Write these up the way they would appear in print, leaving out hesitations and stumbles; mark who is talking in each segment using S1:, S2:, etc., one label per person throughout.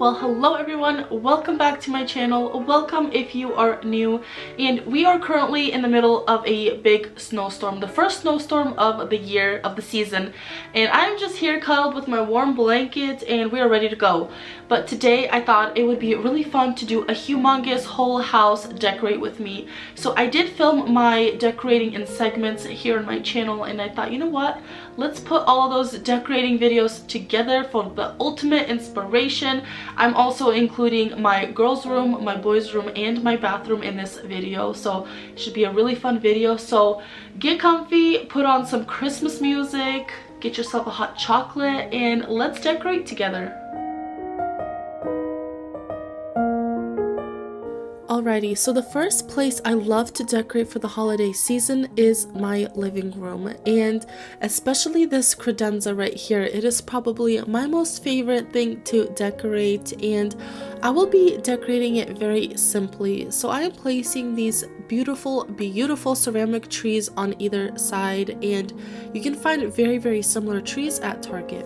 S1: Well, hello everyone, welcome back to my channel. Welcome if you are new. And we are currently in the middle of a big snowstorm, the first snowstorm of the year, of the season, and I'm just here cuddled with my warm blanket and we are ready to go. But today I thought it would be really fun to do a humongous whole house decorate with me. So I did film my decorating in segments here on my channel, and I thought, you know what, let's put all of those decorating videos together for the ultimate inspiration. I'm also including my girls' room, my boys' room, and my bathroom in this video, so it should be a really fun video. So get comfy, put on some Christmas music, get yourself a hot chocolate, and let's decorate together. Alrighty, so the first place I love to decorate for the holiday season is my living room, and especially this credenza right here. It is probably my most favorite thing to decorate, and I will be decorating it very simply. So I am placing these beautiful ceramic trees on either side, and you can find very similar trees at Target.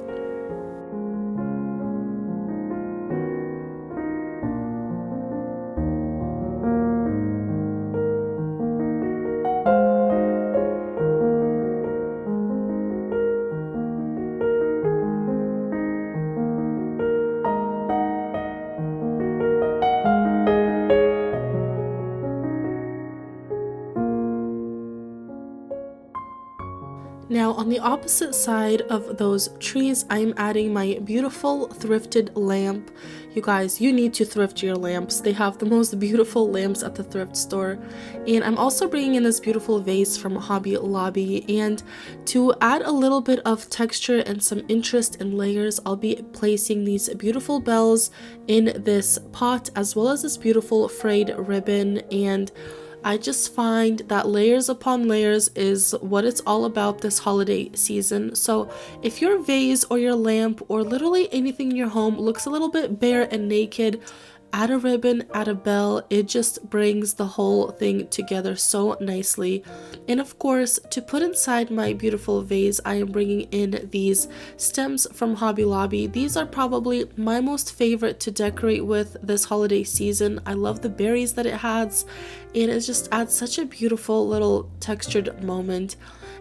S1: Now on the opposite side of those trees, I am adding my beautiful thrifted lamp. You guys, you need to thrift your lamps. They have the most beautiful lamps at the thrift store. And I'm also bringing in this beautiful vase from Hobby Lobby. And to add a little bit of texture and some interest in layers, I'll be placing these beautiful bells in this pot, as well as this beautiful frayed ribbon. And I just find that layers upon layers is what it's all about this holiday season. So if your vase or your lamp or literally anything in your home looks a little bit bare and naked, add a ribbon, add a bell. It just brings the whole thing together so nicely. And of course, to put inside my beautiful vase, I am bringing in these stems from Hobby Lobby. These are probably my most favorite to decorate with this holiday season. I love the berries that it has, and it just adds such a beautiful little textured moment.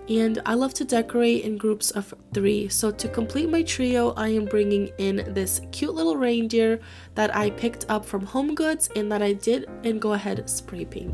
S1: And I love to decorate in groups of 3. So to complete my trio, I am bringing in this cute little reindeer that I picked up from Home Goods and that I did and go ahead spray paint.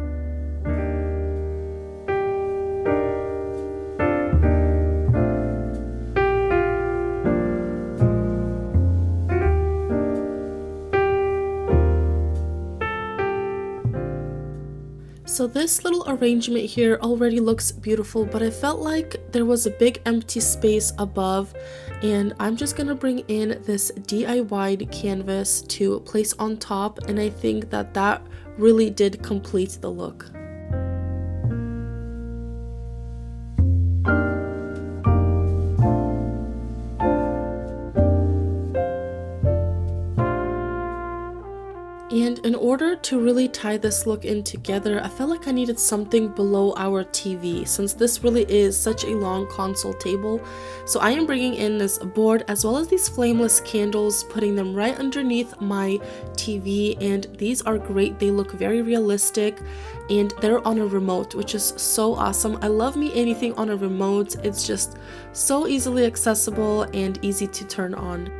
S1: So this little arrangement here already looks beautiful, but I felt like there was a big empty space above, and I'm just gonna bring in this DIY canvas to place on top, and I think that that really did complete the look. And in order to really tie this look in together, I felt like I needed something below our TV, since this really is such a long console table. So I am bringing in this board as well as these flameless candles, putting them right underneath my TV, and these are great. They look very realistic, and they're on a remote, which is so awesome. I love me anything on a remote. It's just so easily accessible and easy to turn on.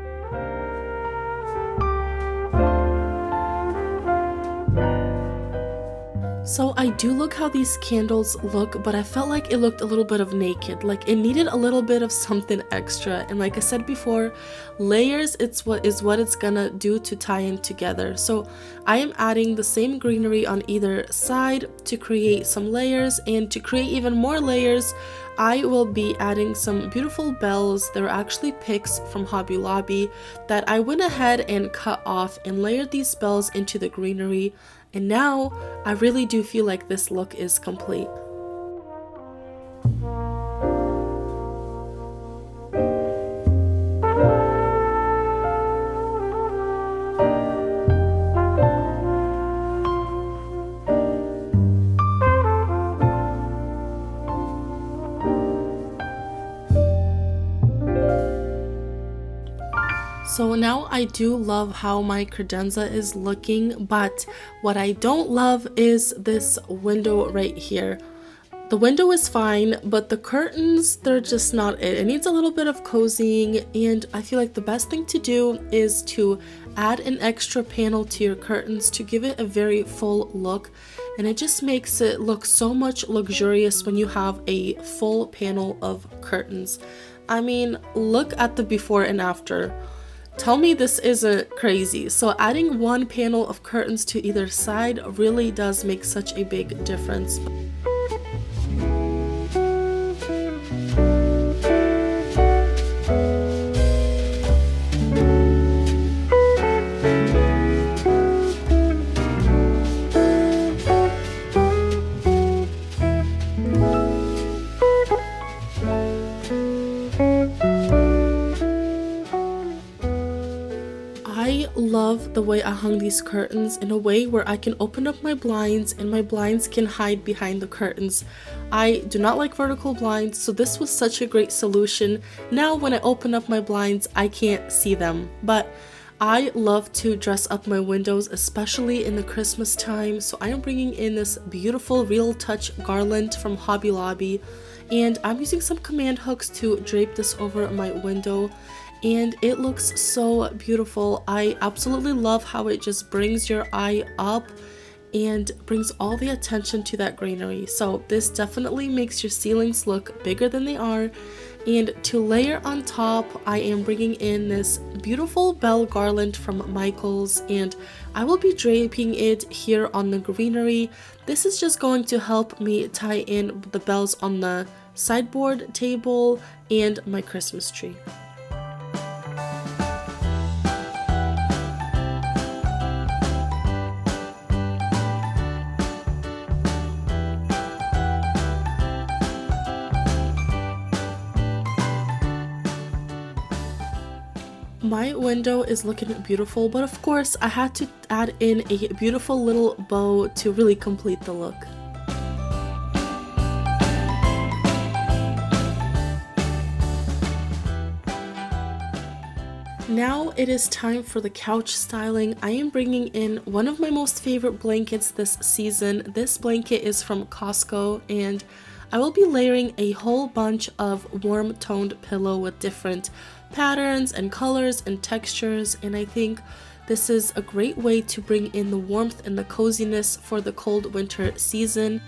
S1: So I do look how these candles look, but I felt like it looked a little bit of naked, like it needed a little bit of something extra. And like I said before, layers is what it's gonna do to tie in together. So I am adding the same greenery on either side to create some layers, and to create even more layers, I will be adding some beautiful bells. They're actually picks from Hobby Lobby that I went ahead and cut off and layered these bells into the greenery. And now I really do feel like this look is complete. So now I do love how my credenza is looking, but what I don't love is this window right here. The window is fine, but the curtains, they're just not it. It needs a little bit of cozying, and I feel like the best thing to do is to add an extra panel to your curtains to give it a very full look, and it just makes it look so much luxurious when you have a full panel of curtains. I mean, look at the before and after. Tell me this isn't crazy. So adding one panel of curtains to either side really does make such a big difference. I love the way I hung these curtains in a way where I can open up my blinds and my blinds can hide behind the curtains. I do not like vertical blinds, so this was such a great solution. Now when I open up my blinds, I can't see them, but I love to dress up my windows, especially in the Christmas time, so I am bringing in this beautiful Real Touch garland from Hobby Lobby, and I'm using some command hooks to drape this over my window, and it looks so beautiful. I absolutely love how it just brings your eye up and brings all the attention to that greenery. So this definitely makes your ceilings look bigger than they are. And to layer on top, I am bringing in this beautiful bell garland from Michaels, and I will be draping it here on the greenery. This is just going to help me tie in the bells on the sideboard table and my Christmas tree. My window is looking beautiful, but of course I had to add in a beautiful little bow to really complete the look. Now it is time for the couch styling. I am bringing in one of my most favorite blankets this season. This blanket is from Costco, and I will be layering a whole bunch of warm toned pillow with different patterns and colors and textures, and I think this is a great way to bring in the warmth and the coziness for the cold winter season.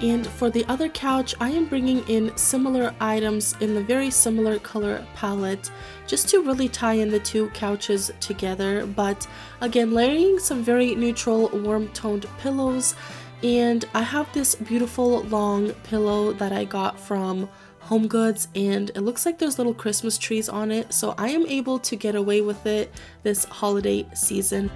S1: And for the other couch, I am bringing in similar items in the very similar color palette just to really tie in the two couches together, but again layering some very neutral warm toned pillows. And I have this beautiful long pillow that I got from Home Goods, and it looks like there's little Christmas trees on it, so I am able to get away with it this holiday season.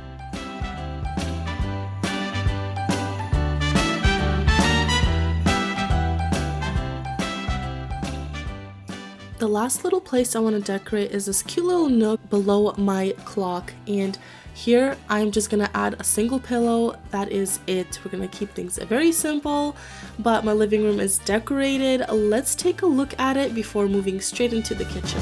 S1: The last little place I want to decorate is this cute little nook below my clock, and here I'm just gonna add a single pillow. That is it. We're gonna keep things very simple, but my living room is decorated. Let's take a look at it before moving straight into the kitchen.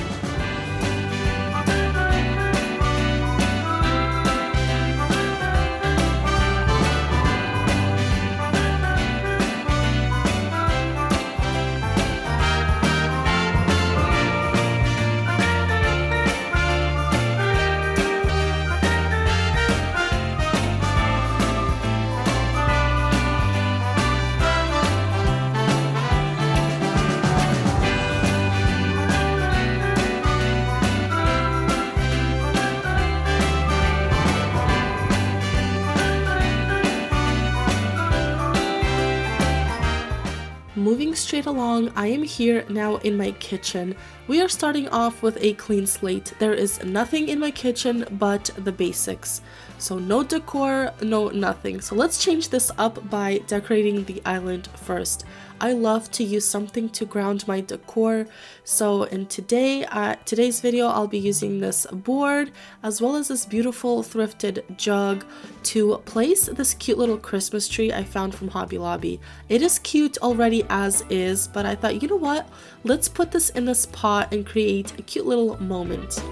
S1: Moving straight along, I am here now in my kitchen. we are starting off with a clean slate. There is nothing in my kitchen but the basics. So no decor, no nothing. So let's change this up by decorating the island first. I love to use something to ground my decor. So in today's video, I'll be using this board as well as this beautiful thrifted jug to place this cute little Christmas tree I found from Hobby Lobby. It is cute already as is, but I thought, you know what? Let's put this in this pot and create a cute little moment.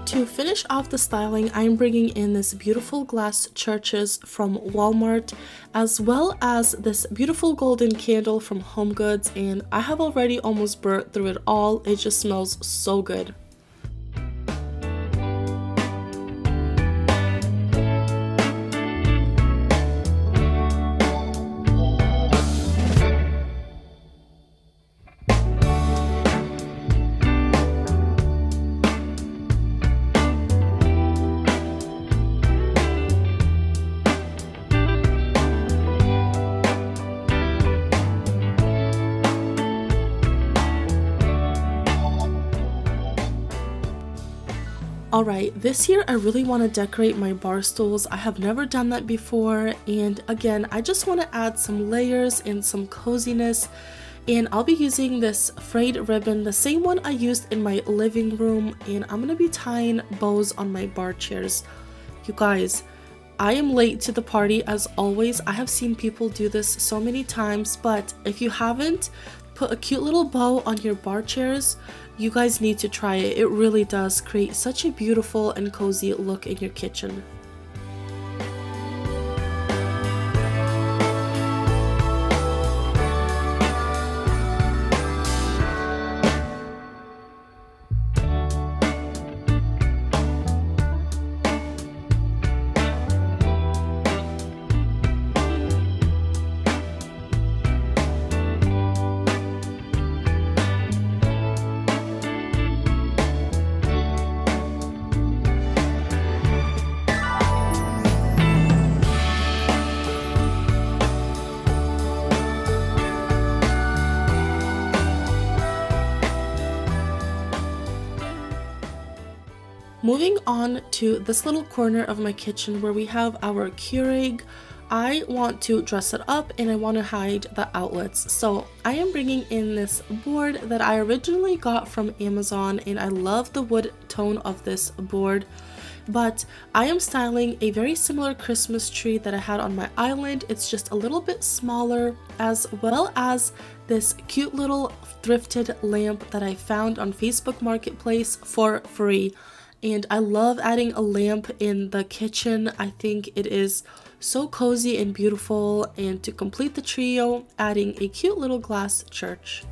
S1: To finish off the styling, I'm bringing in this beautiful glass churches from Walmart, as well as this beautiful golden candle from HomeGoods, and I have already almost burnt through it all. It just smells so good. Alright, this year I really want to decorate my bar stools. I have never done that before, and again, I just want to add some layers and some coziness, and I'll be using this frayed ribbon, the same one I used in my living room, and I'm going to be tying bows on my bar chairs. You guys, I am late to the party as always. I have seen people do this so many times, but if you haven't, put a cute little bow on your bar chairs. You guys need to try it. It really does create such a beautiful and cozy look in your kitchen. Moving on to this little corner of my kitchen where we have our Keurig, I want to dress it up and I want to hide the outlets. So I am bringing in this board that I originally got from Amazon, and I love the wood tone of this board. But I am styling a very similar Christmas tree that I had on my island. It's just a little bit smaller, as well as this cute little thrifted lamp that I found on Facebook Marketplace for free. And I love adding a lamp in the kitchen. I think it is so cozy and beautiful. And to complete the trio, adding a cute little glass church.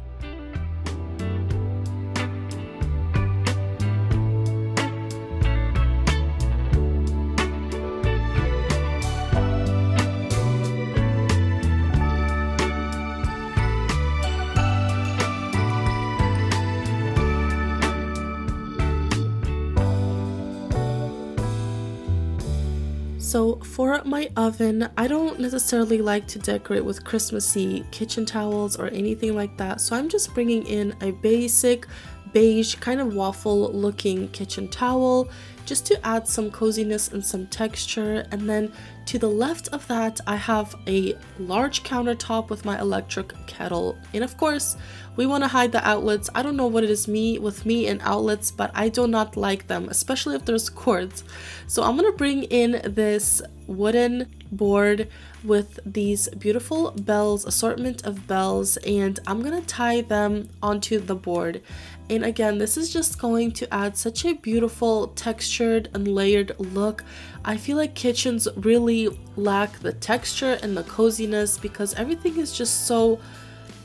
S1: So for my oven, I don't necessarily like to decorate with Christmassy kitchen towels or anything like that, so I'm just bringing in a basic beige kind of waffle looking kitchen towel just to add some coziness and some texture. And then to the left of that, I have a large countertop with my electric kettle, and of course we want to hide the outlets. I don't know what it is with me and outlets, but I do not like them, especially if there's cords. So I'm gonna bring in this wooden board with these beautiful bells, assortment of bells, and I'm gonna tie them onto the board. And again, this is just going to add such a beautiful textured and layered look. I feel like kitchens really lack the texture and the coziness because everything is just so,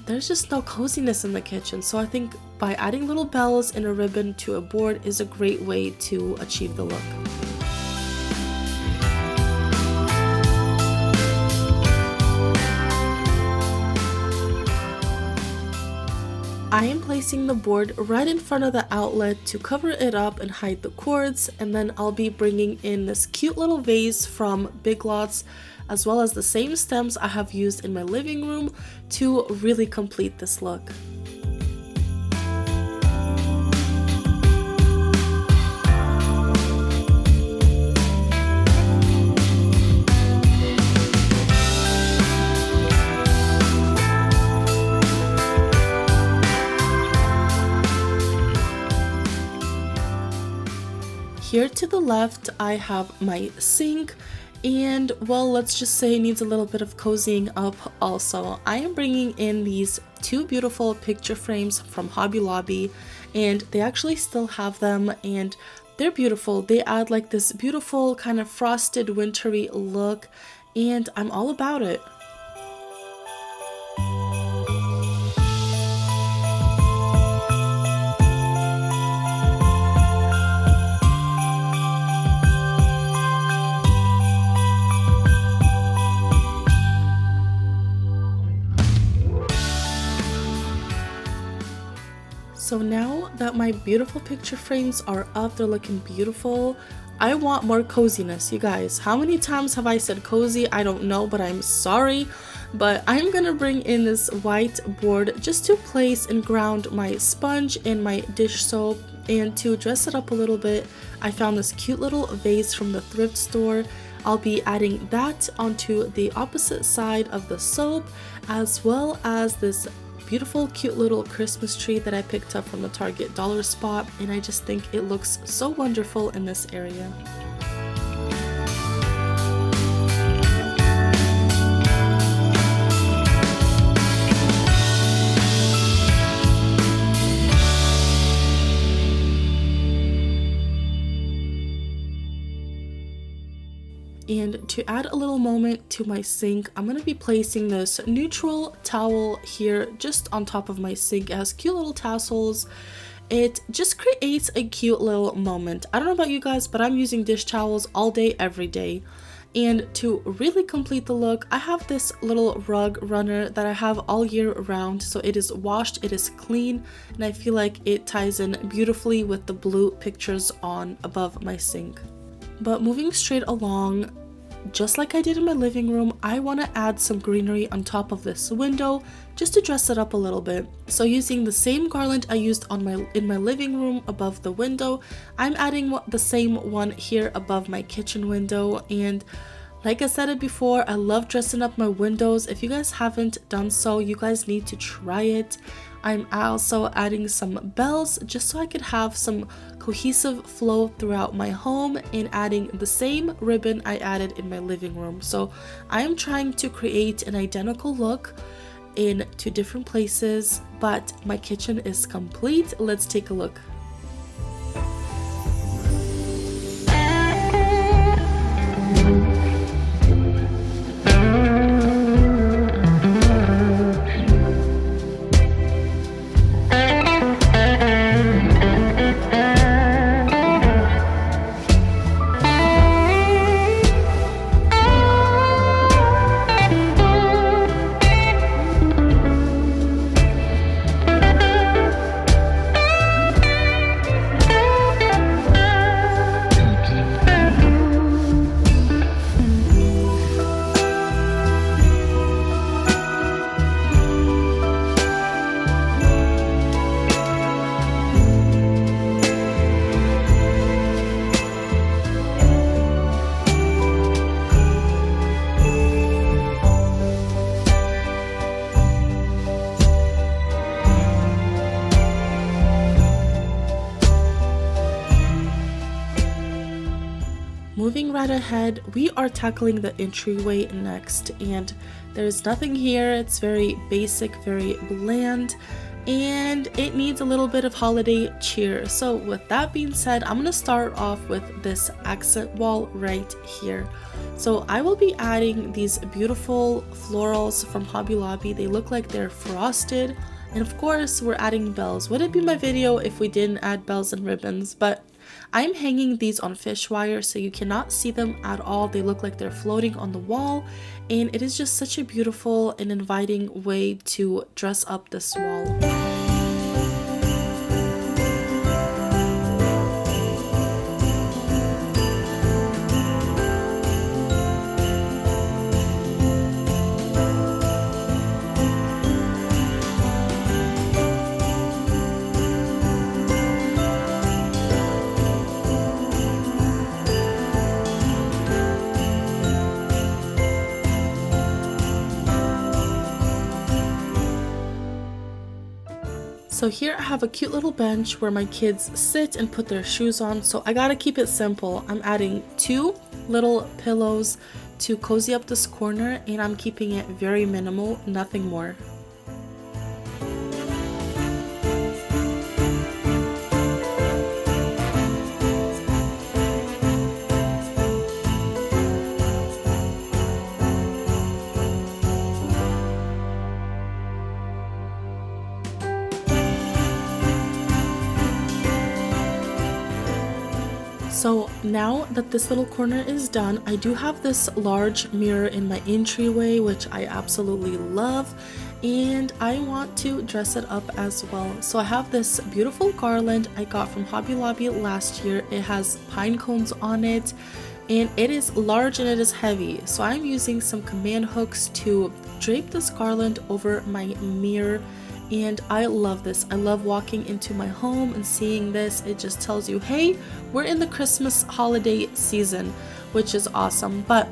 S1: there's just no coziness in the kitchen. So I think by adding little bells and a ribbon to a board is a great way to achieve the look. I am placing the board right in front of the outlet to cover it up and hide the cords, and then I'll be bringing in this cute little vase from Big Lots. as well as the same stems I have used in my living room to really complete this look. Here to the left, I have my sink, and well, let's just say it needs a little bit of cozying up also. I am bringing in these two beautiful picture frames from Hobby Lobby, and they actually still have them, and they're beautiful. They add like this beautiful kind of frosted wintry look, and I'm all about it. So now that my beautiful picture frames are up, they're looking beautiful, I want more coziness, you guys. How many times have I said cozy? I don't know, but I'm sorry. But I'm gonna bring in this white board just to place and ground my sponge and my dish soap, and to dress it up a little bit, I found this cute little vase from the thrift store. I'll be adding that onto the opposite side of the soap, as well as this beautiful cute little Christmas tree that I picked up from the Target dollar spot, and I just think it looks so wonderful in this area. And to add a little moment to my sink, I'm going to be placing this neutral towel here just on top of my sink. It has cute little tassels. It just creates a cute little moment. I don't know about you guys, but I'm using dish towels all day, every day. And to really complete the look, I have this little rug runner that I have all year round. So it is washed, it is clean, and I feel like it ties in beautifully with the blue pictures on above my sink. But moving straight along, just like I did in my living room, I want to add some greenery on top of this window just to dress it up a little bit. So using the same garland I used in my living room above the window, I'm adding the same one here above my kitchen window. And like I said it before, I love dressing up my windows. If you guys haven't done so, you guys need to try it. I'm also adding some bells just so I could have some cohesive flow throughout my home, and adding the same ribbon I added in my living room. So I am trying to create an identical look in two different places, but my kitchen is complete. Let's take a look. Moving right ahead, we are tackling the entryway next, and there's nothing here. It's very basic, very bland, and it needs a little bit of holiday cheer. So with that being said, I'm gonna start off with this accent wall right here. So I will be adding these beautiful florals from Hobby Lobby. They look like they're frosted, and of course we're adding bells. Would it be my video if we didn't add bells and ribbons? But I'm hanging these on fish wire so you cannot see them at all. They look like they're floating on the wall, and it is just such a beautiful and inviting way to dress up this wall. So here I have a cute little bench where my kids sit and put their shoes on, so I gotta keep it simple. I'm adding 2 little pillows to cozy up this corner, and I'm keeping it very minimal, nothing more. So now that this little corner is done, I do have this large mirror in my entryway, which I absolutely love, and I want to dress it up as well. So I have this beautiful garland I got from Hobby Lobby last year. It has pine cones on it, and it is large and it is heavy. So I'm using some command hooks to drape this garland over my mirror. And I love this. I love walking into my home and seeing this. It just tells you, hey, we're in the Christmas holiday season, which is awesome. But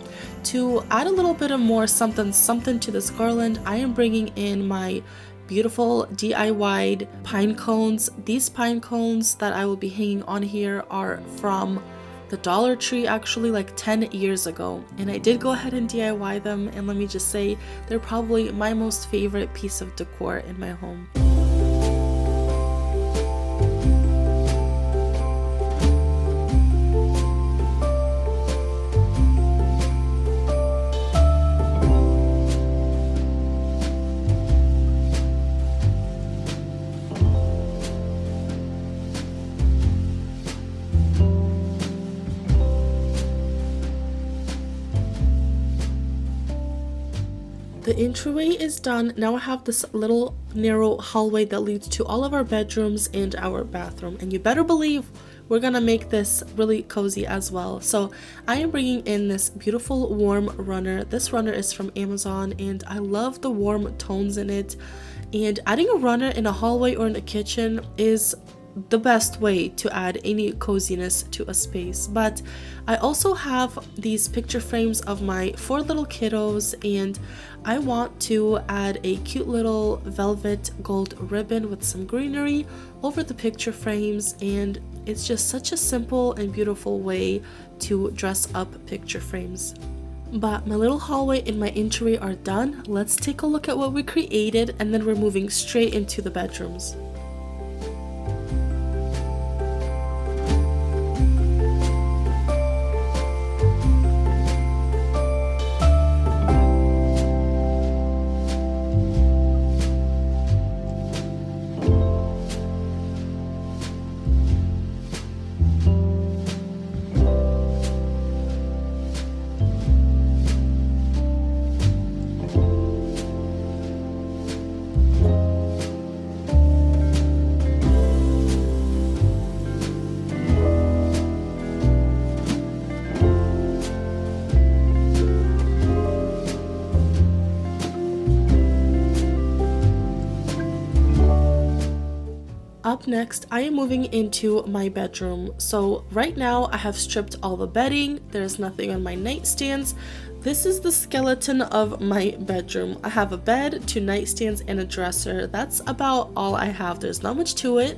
S1: to add a little bit of more something to this garland, I am bringing in my beautiful DIY'd pine cones. These pine cones that I will be hanging on here are from the Dollar Tree, actually, like 10 years ago, and I did go ahead and DIY them, and let me just say they're probably my most favorite piece of decor in my home. The entryway is done. Now I have this little narrow hallway that leads to all of our bedrooms and our bathroom, and you better believe we're gonna make this really cozy as well. So I am bringing in this beautiful warm runner. This runner is from Amazon, and I love the warm tones in it, and adding a runner in a hallway or in a kitchen is the best way to add any coziness to a space. But I also have these picture frames of my 4 little kiddos, and I want to add a cute little velvet gold ribbon with some greenery over the picture frames, and it's just such a simple and beautiful way to dress up picture frames. But my little hallway and my entryway are done. Let's take a look at what we created, and then we're moving straight into the bedrooms. Up next, I am moving into my bedroom. So right now I have stripped all the bedding. There's nothing on my nightstands. This is the skeleton of my bedroom. I have a bed, 2 nightstands, and a dresser. That's about all I have. There's not much to it.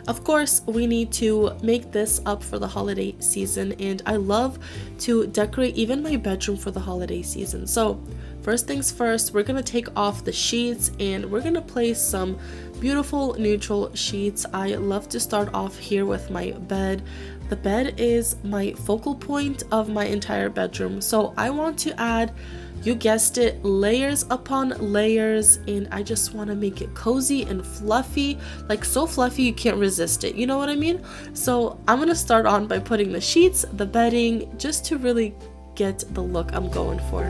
S1: Of course, we need to make this up for the holiday season, and I love to decorate even my bedroom for the holiday season. So first things first, we're gonna take off the sheets and we're gonna place some beautiful neutral sheets. I love to start off here with my bed. The bed is my focal point of my entire bedroom, so I want to add, you guessed it, layers upon layers, and I just want to make it cozy and fluffy, like so fluffy you can't resist it, you know what I mean? So I'm gonna start on by putting the sheets, the bedding, just to really get the look I'm going for.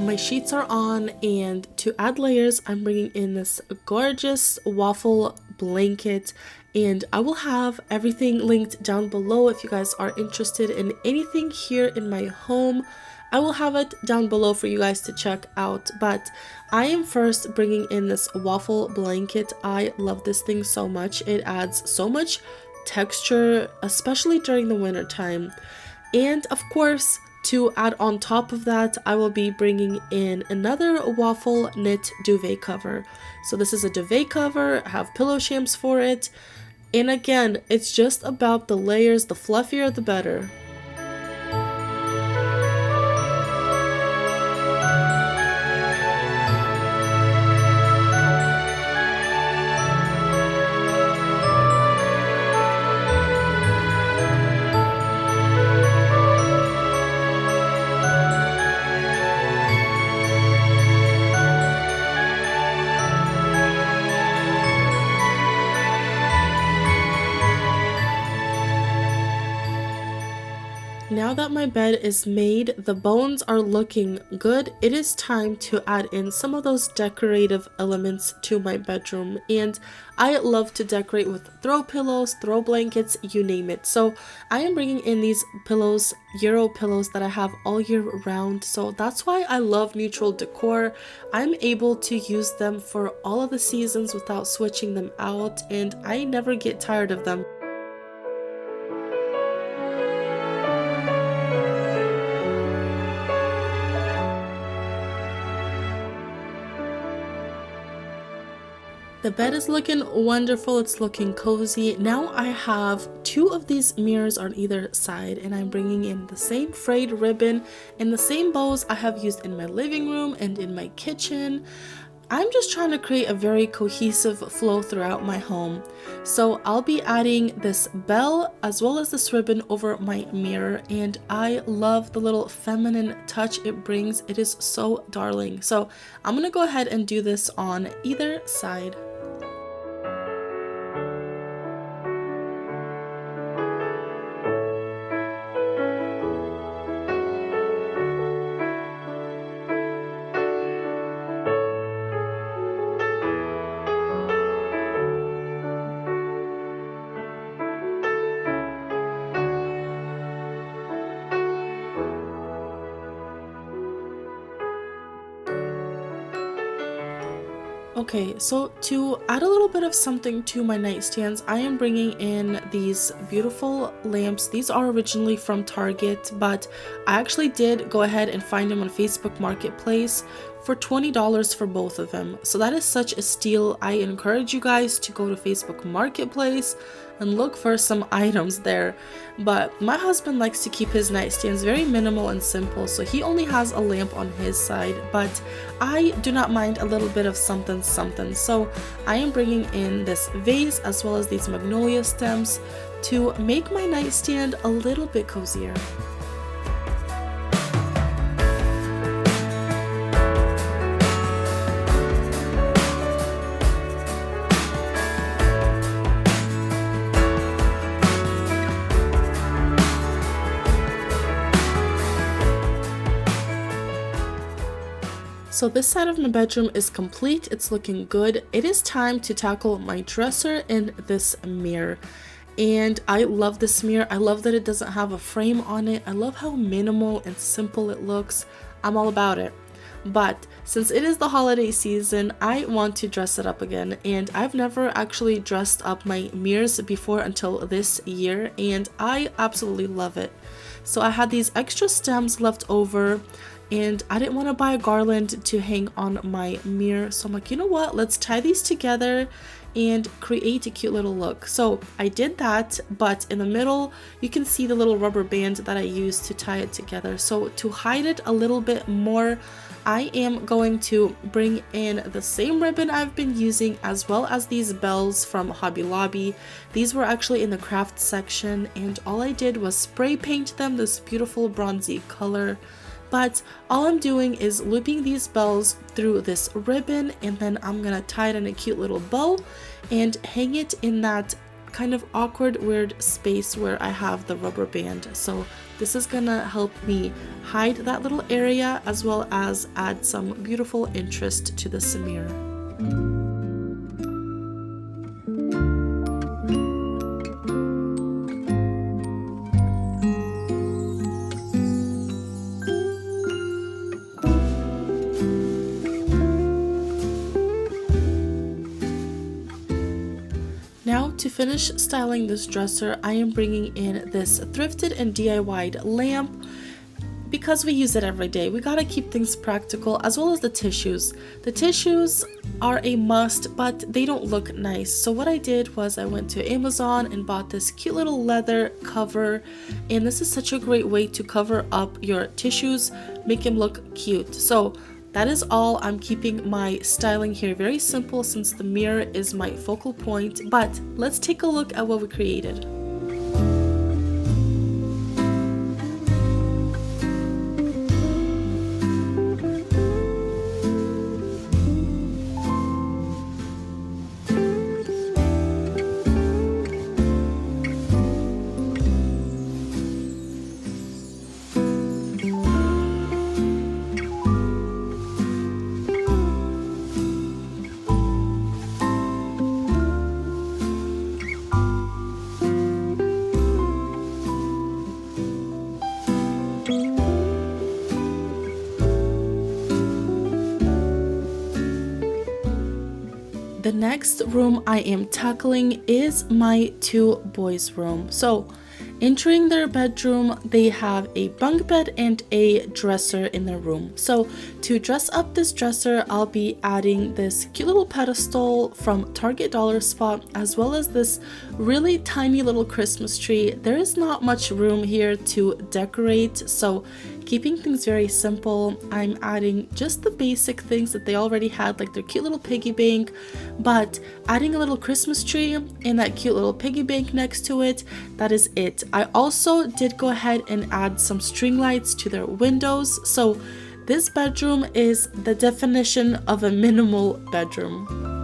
S1: My sheets are on, and to add layers, I'm bringing in this gorgeous waffle blanket, and I will have everything linked down below if you guys are interested in anything here in my home. I will have it down below for you guys to check out, but I am first bringing in this waffle blanket. I love this thing so much. It adds so much texture, especially during the winter time. And of course, to add on top of that, I will be bringing in another waffle knit duvet cover. So this is a duvet cover, I have pillow shams for it. And again, it's just about the layers, the fluffier the better. Now that my bed is made, the bones are looking good, it is time to add in some of those decorative elements to my bedroom. And I love to decorate with throw pillows, throw blankets, you name it. So I am bringing in these pillows, Euro pillows that I have all year round. So that's why I love neutral decor. I'm able to use them for all of the seasons without switching them out, and I never get tired of them. The bed is looking wonderful, it's looking cozy. Now I have two of these mirrors on either side, and I'm bringing in the same frayed ribbon and the same bows I have used in my living room and in my kitchen. I'm just trying to create a very cohesive flow throughout my home. So I'll be adding this bell as well as this ribbon over my mirror, and I love the little feminine touch it brings. It is so darling. So I'm gonna go ahead and do this on either side. Okay, so to add a little bit of something to my nightstands, I am bringing in these beautiful lamps. These are originally from Target, but I actually did go ahead and find them on Facebook Marketplace for $20 for both of them. So that is such a steal. I encourage you guys to go to Facebook Marketplace and look for some items there. But my husband likes to keep his nightstands very minimal and simple, so he only has a lamp on his side, but I do not mind a little bit of something. So I am bringing in this vase as well as these magnolia stems to make my nightstand a little bit cozier. So this side of my bedroom is complete, it's looking good. It is time to tackle my dresser and this mirror. And I love this mirror. I love that it doesn't have a frame on it. I love how minimal and simple it looks. I'm all about it. But since it is the holiday season, I want to dress it up again, and I've never actually dressed up my mirrors before until this year, and I absolutely love it. So I had these extra stems left over, and I didn't want to buy a garland to hang on my mirror, so I'm like, you know what, let's tie these together and create a cute little look. So I did that, but in the middle you can see the little rubber band that I used to tie it together. So to hide it a little bit more, I am going to bring in the same ribbon I've been using, as well as these bells from Hobby Lobby. These were actually in the craft section, and all I did was spray paint them this beautiful bronzy color. But all I'm doing is looping these bells through this ribbon, and then I'm gonna tie it in a cute little bow and hang it in that kind of awkward, weird space where I have the rubber band. So this is gonna help me hide that little area, as well as add some beautiful interest to this mirror. to finish styling this dresser, I am bringing in this thrifted and DIY'd lamp. Because we use it every day, we gotta keep things practical, as well as the tissues. The tissues are a must, but they don't look nice. So what I did was I went to Amazon and bought this cute little leather cover, and this is such a great way to cover up your tissues, make them look cute. So that is all. I'm keeping my styling here very simple since the mirror is my focal point, but let's take a look at what we created. The next room I am tackling is my two boys' room. So entering their bedroom, they have a bunk bed and a dresser in their room. So to dress up this dresser, I'll be adding this cute little pedestal from Target Dollar Spot, as well as this really tiny little Christmas tree. There is not much room here to decorate, so keeping things very simple, I'm adding just the basic things that they already had, like their cute little piggy bank, but adding a little Christmas tree and that cute little piggy bank next to it. That is it. I also did go ahead and add some string lights to their windows. So this bedroom is the definition of a minimal bedroom.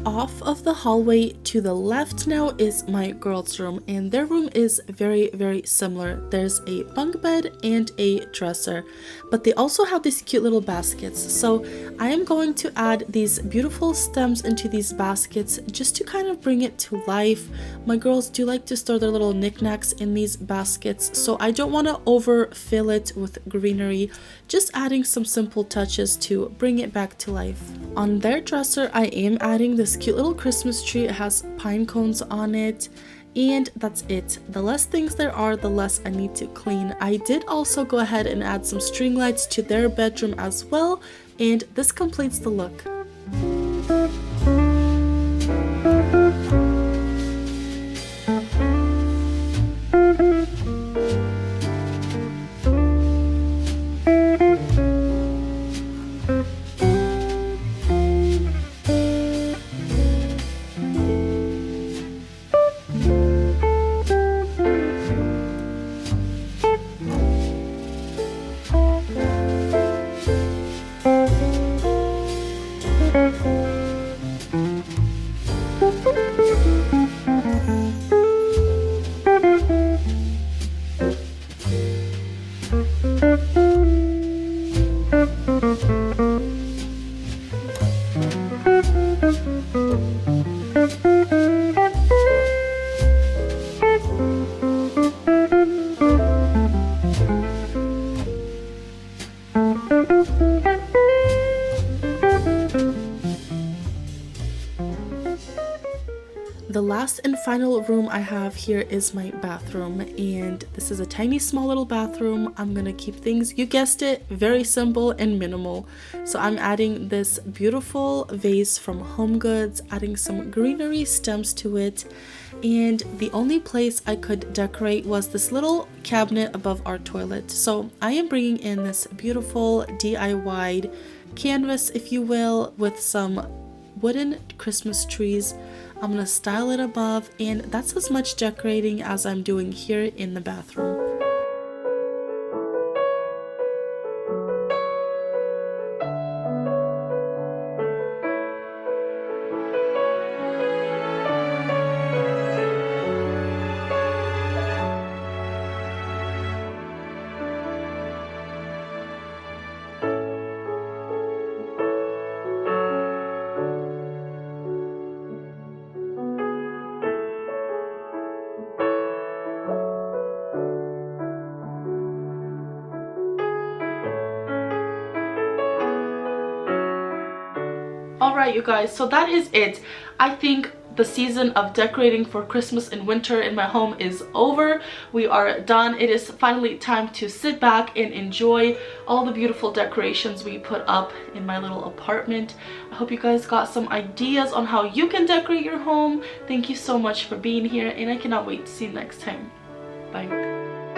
S1: Off of the hallway to the left now is my girls' room, and their room is very similar. There's a bunk bed and a dresser, but they also have these cute little baskets. So I am going to add these beautiful stems into these baskets just to kind of bring it to life. My girls do like to store their little knickknacks in these baskets, so I don't want to overfill it with greenery, just adding some simple touches to bring it back to life. On their dresser, I am adding this cute little Christmas tree. It has pine cones on it, and that's it. The less things there are, the less I need to clean. I did also go ahead and add some string lights to their bedroom as well, and this completes the look. The last and final room I have here is my bathroom, and this is a tiny small little bathroom. I'm gonna keep things, you guessed it, very simple and minimal. So I'm adding this beautiful vase from HomeGoods, adding some greenery stems to it, and the only place I could decorate was this little cabinet above our toilet. So I am bringing in this beautiful DIY canvas, if you will, with some wooden Christmas trees. I'm gonna style it above, and that's as much decorating as I'm doing here in the bathroom. Alright you guys, so that is it. I think the season of decorating for Christmas and winter in my home is over. We are done. It is finally time to sit back and enjoy all the beautiful decorations we put up in my little apartment. I hope you guys got some ideas on how you can decorate your home. Thank you so much for being here, and I cannot wait to see you next time. Bye.